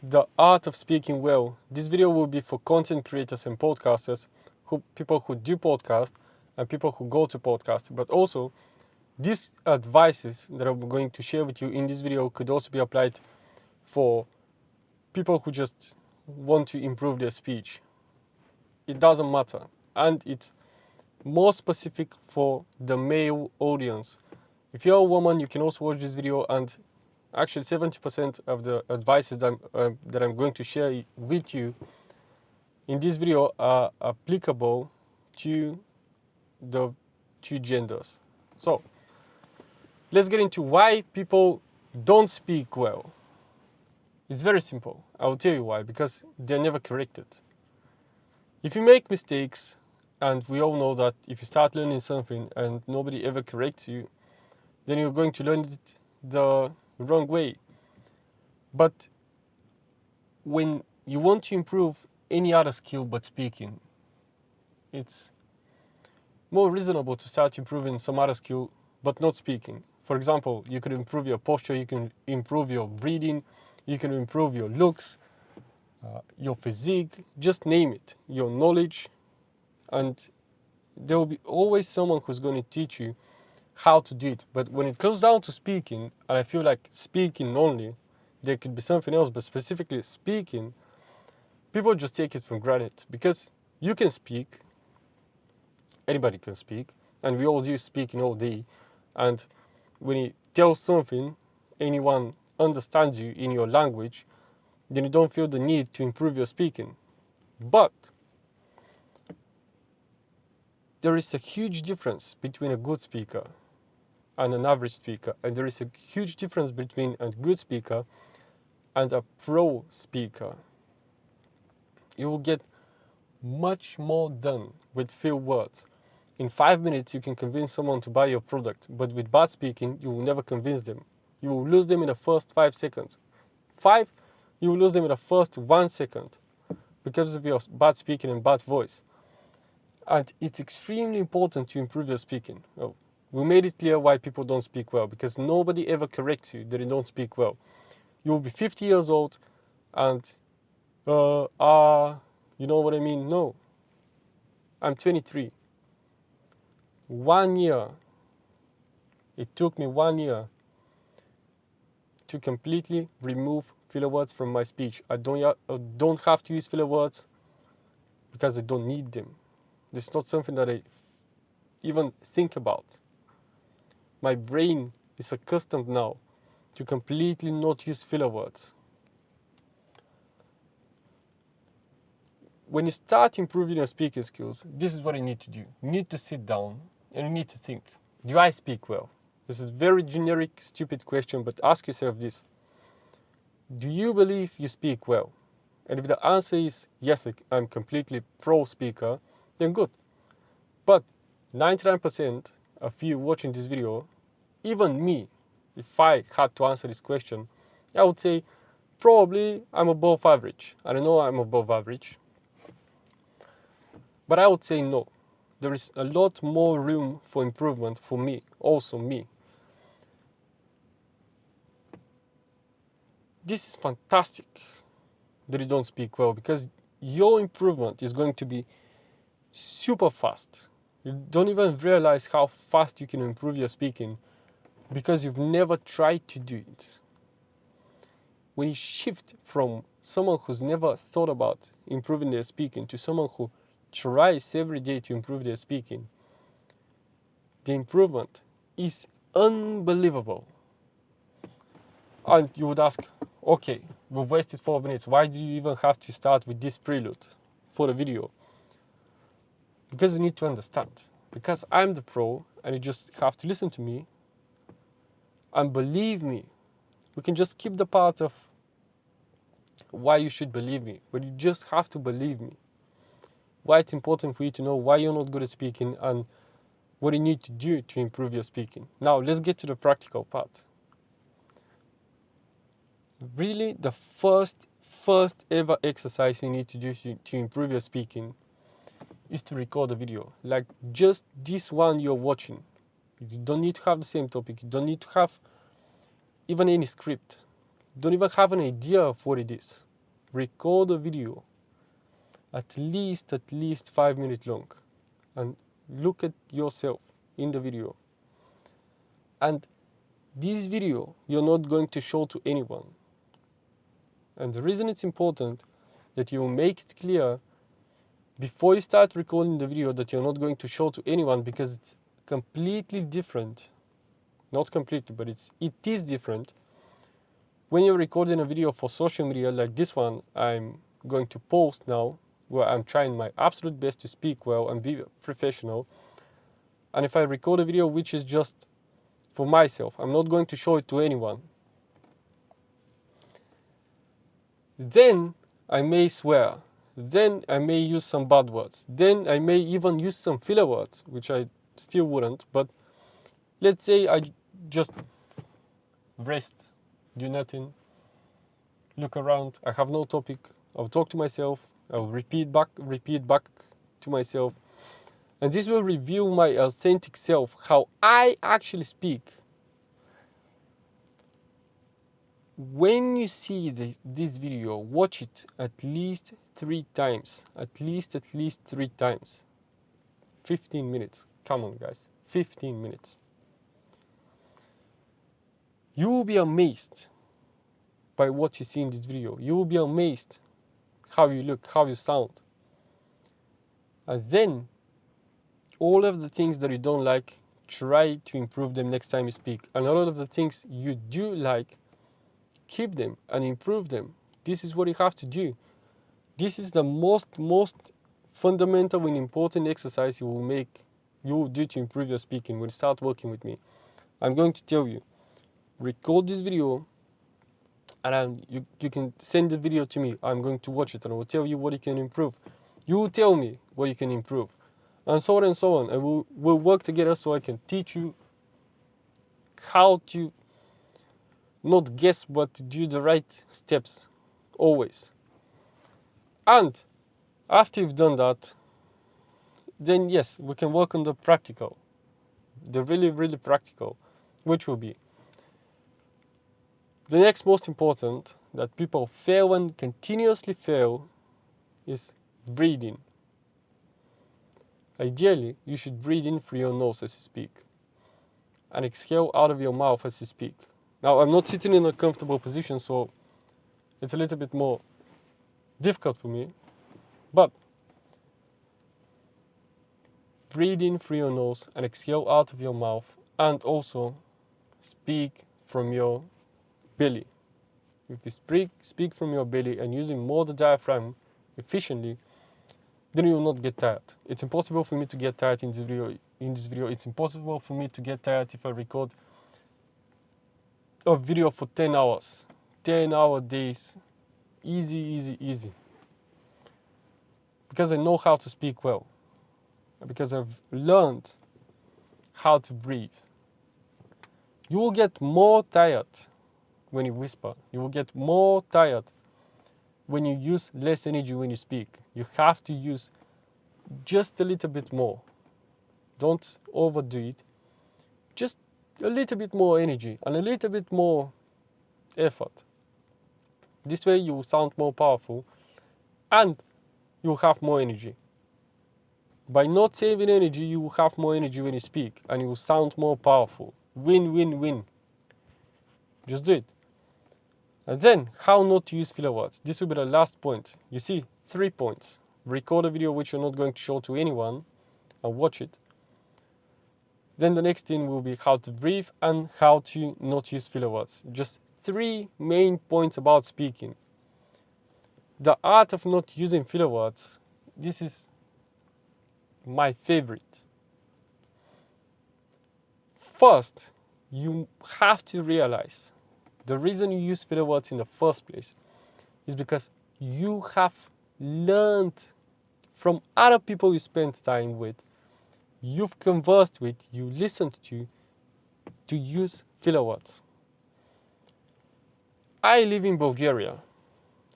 the art of speaking well. This video will be for content creators and podcasters, people who do podcast and people who go to podcast. But also, these advices that I'm going to share with you in this video could also be applied for people who just want to improve their speech. It doesn't matter. And it's more specific for the male audience. If you're a woman, you can also watch this video, and actually 70% of the advices that I'm going to share with you in this video are applicable to the two genders. So let's get into why people don't speak well. It's very simple. I'll tell you why. Because they're never corrected. If you make mistakes, and we all know that if you start learning something and nobody ever corrects you, then you're going to learn it the wrong way. But when you want to improve any other skill but speaking, it's more reasonable to start improving some other skill but not speaking. For example, you could improve your posture, you can improve your breathing, you can improve your looks, your physique, just name it, your knowledge, and there will be always someone who's going to teach you how to do it. But when it comes down to speaking, and I feel like speaking only, there could be something else, but specifically speaking, people just take it for granted because you can speak, anybody can speak, and we all do speaking all day. And when you tell something, anyone understands you in your language, then you don't feel the need to improve your speaking. But there is a huge difference between a good speaker and an average speaker, and there is a huge difference between a good speaker and a pro speaker. You will get much more done with few words. In 5 minutes, you can convince someone to buy your product, but with bad speaking, you will never convince them. You will lose them in the first 5 seconds. You will lose them in the first 1 second because of your bad speaking and bad voice. And it's extremely important to improve your speaking. Oh, we made it clear why people don't speak well, because nobody ever corrects you that you don't speak well. You will be 50 years old and, you know what I mean? No. I'm 23. 1 year. It took me 1 year to completely remove filler words from my speech. I don't have to use filler words because I don't need them. This is not something that I even think about. My brain is accustomed now to completely not use filler words. When you start improving your speaking skills, this is what you need to do. You need to sit down and you need to think. Do I speak well? This is a very generic, stupid question, but ask yourself this. Do you believe you speak well? And if the answer is yes, I'm completely pro speaker, then good. But 99% of you watching this video, even me, if I had to answer this question, I would say probably I'm above average. I don't know I'm above average. But I would say no. There is a lot more room for improvement for me, also me. This is fantastic that you don't speak well, because your improvement is going to be super fast. You don't even realize how fast you can improve your speaking because you've never tried to do it. When you shift from someone who's never thought about improving their speaking to someone who tries every day to improve their speaking, the improvement is unbelievable. And you would ask, okay, we've wasted 4 minutes. Why do you even have to start with this prelude for the video? Because you need to understand. Because I'm the pro and you just have to listen to me. And believe me, we can just skip the part of why you should believe me, but you just have to believe me. Why it's important for you to know why you're not good at speaking and what you need to do to improve your speaking. Now, let's get to the practical part. Really, the first ever exercise you need to do to improve your speaking is to record a video. Like just this one you're watching. You don't need to have the same topic. You don't need to have even any script. You don't even have an idea of what it is. record a video at least 5 minutes long and look at yourself in the video. And this video you're not going to show to anyone. And the reason it's important that you make it clear before you start recording the video that you're not going to show to anyone, because it's completely different. Not completely, but it is different when you're recording a video for social media like this one I'm going to post now, where I'm trying my absolute best to speak well and be professional. And if I record a video which is just for myself, I'm not going to show it to anyone, then I may swear, then I may use some bad words, then I may even use some filler words, which I still wouldn't. But let's say I just rest, do nothing, look around, I have no topic, I'll talk to myself, I'll repeat back to myself, and this will reveal my authentic self, how I actually speak. When you see this video, watch it at least 3 times, at least 3 times. 15 minutes, come on guys, 15 minutes. You will be amazed by what you see in this video. You will be amazed how you look, how you sound. And then all of the things that you don't like, try to improve them next time you speak. And all of the things you do like, keep them and improve them. This is what you have to do. This is the most fundamental and important exercise you will do to improve your speaking when you start working with me. I'm going to tell you, record this video, and you can send the video to me. I'm going to watch it and I will tell you what you can improve. You will tell me what you can improve, and so on and so on. And we'll work together so I can teach you how to not guess but to do the right steps always. And after you've done that, then yes, we can work on the practical, the really practical, which will be the next most important that people fail and continuously fail is breathing. Ideally, you should breathe in through your nose as you speak and exhale out of your mouth as you speak. Now, I'm not sitting in a comfortable position, so it's a little bit more difficult for me, but breathe in through your nose and exhale out of your mouth, and also speak from your belly. If you speak from your belly and using more the diaphragm efficiently, then you will not get tired. It's impossible for me to get tired in this video. It's impossible for me to get tired if I record a video for 10 hours. 10-hour days. Easy. Because I know how to speak well. Because I've learned how to breathe. You will get more tired when you whisper. You will get more tired when you use less energy when you speak. You have to use just a little bit more. Don't overdo it. Just a little bit more energy and a little bit more effort. This way you will sound more powerful and you will have more energy. By not saving energy, you will have more energy when you speak and you will sound more powerful. Win. Just do it. And then, how not to use filler words. This will be the last point. You see, 3 points. Record a video which you're not going to show to anyone and watch it. Then the next thing will be how to breathe and how to not use filler words. Just 3 main points about speaking. The art of not using filler words, this is my favorite. First, you have to realize the reason you use filler words in the first place is because you have learned from other people you spent time with, you've conversed with, you listened to use filler words. I live in Bulgaria.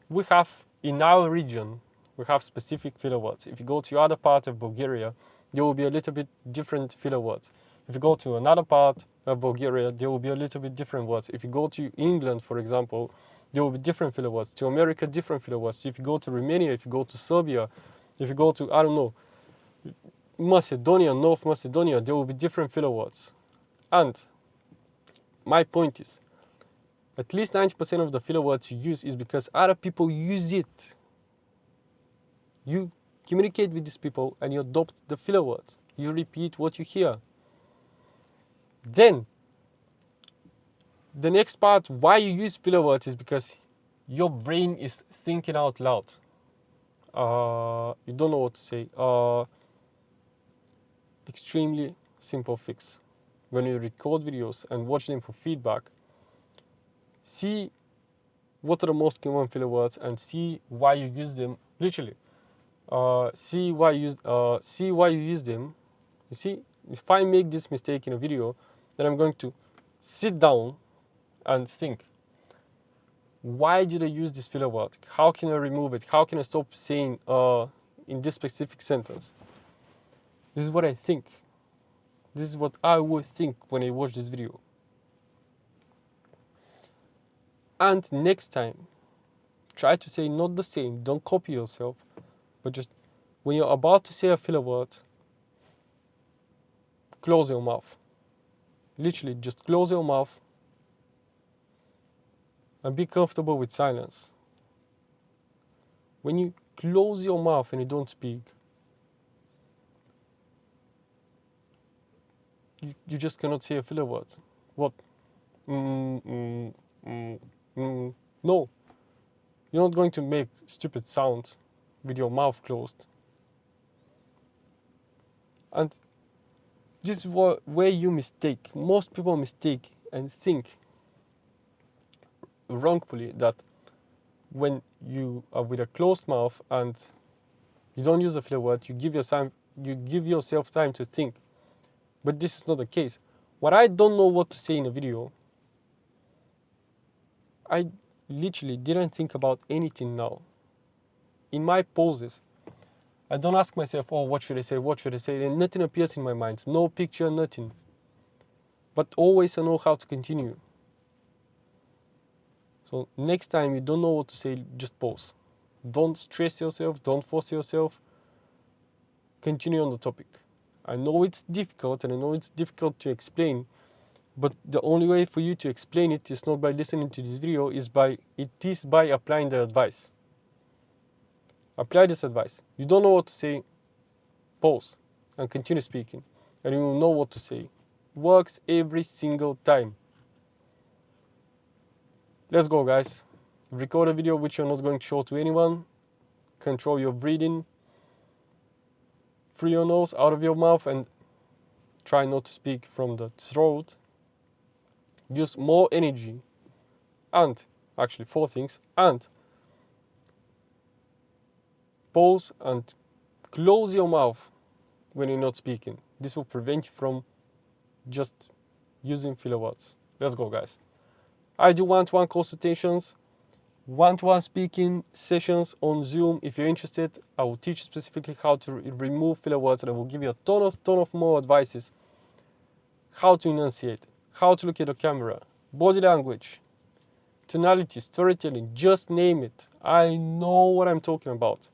We have, in our region, we have specific filler words. If you go to other part of Bulgaria, there will be a little bit different filler words. If you go to another part of Bulgaria, there will be a little bit different words. If you go to England, for example, there will be different filler words. To America, different filler words. If you go to Romania, if you go to Serbia, if you go to, I don't know, Macedonia, North Macedonia, there will be different filler words. And my point is, at least 90% of the filler words you use is because other people use it. You communicate with these people and you adopt the filler words. You repeat what you hear. Then, the next part, why you use filler words is because your brain is thinking out loud. You don't know what to say. Extremely simple fix. When you record videos and watch them for feedback, see what are the most common filler words and see why you use them. Literally, see why you use them. You see, if I make this mistake in a video, then I'm going to sit down and think, why did I use this filler word? How can I remove it? How can I stop saying in this specific sentence? This is what I think. This is what I would think when I watch this video. And next time, try to say not the same. Don't copy yourself, but just when you're about to say a filler word, close your mouth. Literally, just close your mouth and be comfortable with silence. When you close your mouth and you don't speak, you just cannot say a filler word. What? No. You're not going to make stupid sounds with your mouth closed. And this is where you mistake. Most people mistake and think wrongfully that when you are with a closed mouth and you don't use a filler word, you give yourself time to think. But this is not the case. What I don't know what to say in a video, I literally didn't think about anything now. In my pauses, I don't ask myself, oh, what should I say, what should I say? And nothing appears in my mind. No picture, nothing. But always I know how to continue. So next time you don't know what to say, just pause. Don't stress yourself, don't force yourself. Continue on the topic. I know it's difficult and I know it's difficult to explain, but the only way for you to explain it is not by listening to this video, it is by applying the advice. Apply this advice. You don't know what to say, pause and continue speaking, and you will know what to say. Works every single time. Let's go, guys. Record a video which you're not going to show to anyone. Control your breathing. Free your nose out of your mouth and try not to speak from the throat. Use more energy. And, actually 4 things. And pause and close your mouth when you're not speaking. This will prevent you from just using filler words. Let's go, guys. I do one-to-one consultations, one-to-one speaking sessions on Zoom. If you're interested, I will teach you specifically how to remove filler words, and I will give you a ton of more advices. How to enunciate, how to look at the camera, body language, tonality, storytelling, just name it. I know what I'm talking about.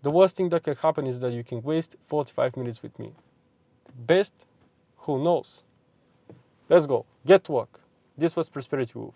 The worst thing that can happen is that you can waste 45 minutes with me. Best, who knows? Let's go, get to work. This was Prosperity Wolf.